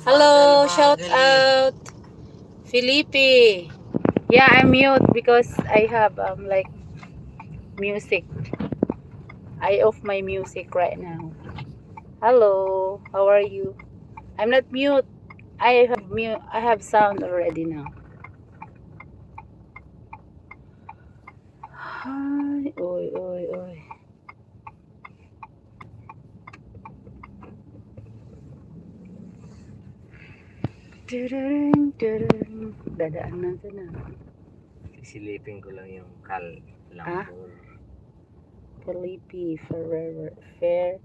Hello, shout out Felipe. Yeah, I'm mute because I have like music. I off my music right now. Hello, how are you? I'm not mute. I have mute. I have sound already now. Hi, oi, oi, oi. Tudurung, tudurung. Dadaan natin na. Isilipin ko lang yung Cal Ah, Lambor. Felipe Ferrer. Fair.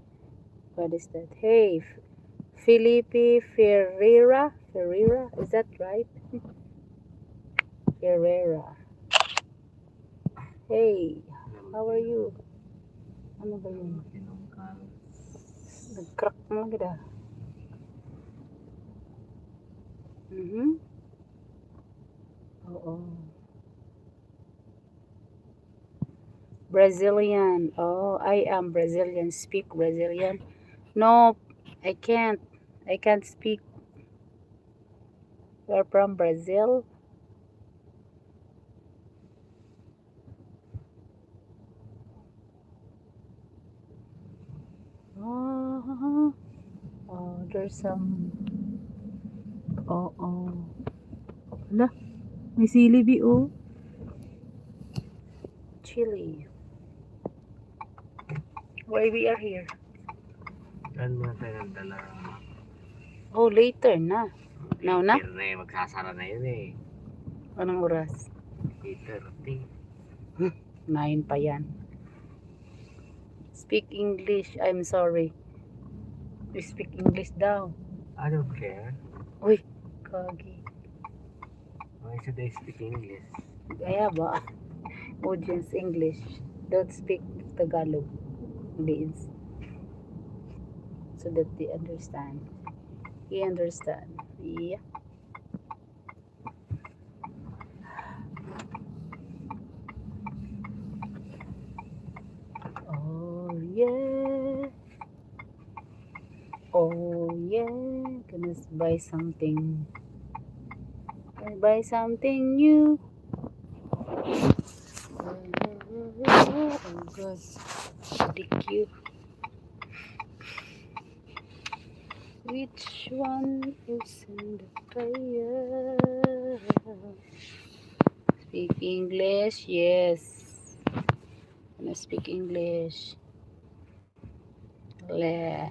What is that? Hey, Felipe Ferreira. Ferreira, is that right? Ferreira. Hey, how are you? Ano ba yun? Nag-crack mo kita. Oo. Brazilian. Oh, I am Brazilian. Speak Brazilian. No, I can't. I can't speak. You're from Brazil? Oh, oh, there's some. Oh, oh. Hala, may sili oh. Chili. Why we are here? Saan mo tayo nagdala? Oh, later na. Now na? Later na eh, magsasara na yun eh. Anong oras? 8:30. 9 pa yan. Speak English. I'm sorry. You speak English daw. I don't care. Uy, kagi. Why should I speak English? Kaya ba? Audience English. Don't speak Tagalog. Please. So that they understand. He understand. Yeah. Oh yeah. Oh yeah. Gonna buy something. Buy something new. Oh god. DQ. Which one is in the fire? Speak English, yes. Gonna speak English. Le.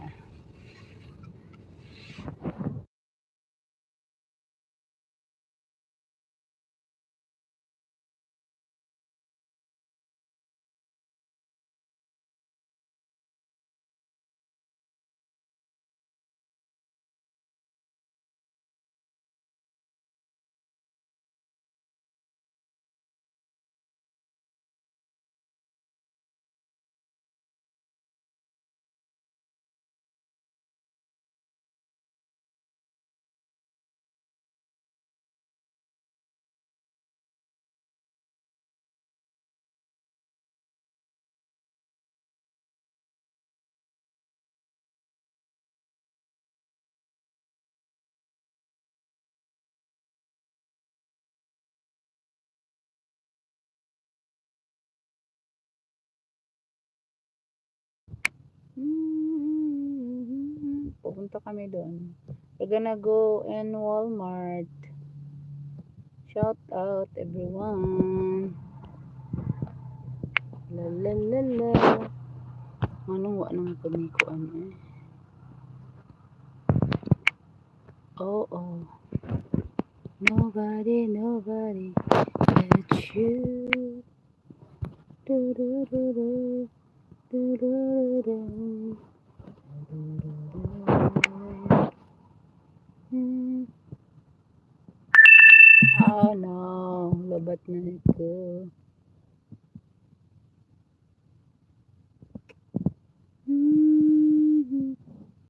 Pupunta kami doon. We're gonna go in Walmart. Shout out everyone. La la la la. Anong wa nang pamikuan eh. Oh oh. Nobody, nobody but you. Do do do do. Do do do. Oh no, labat na nito.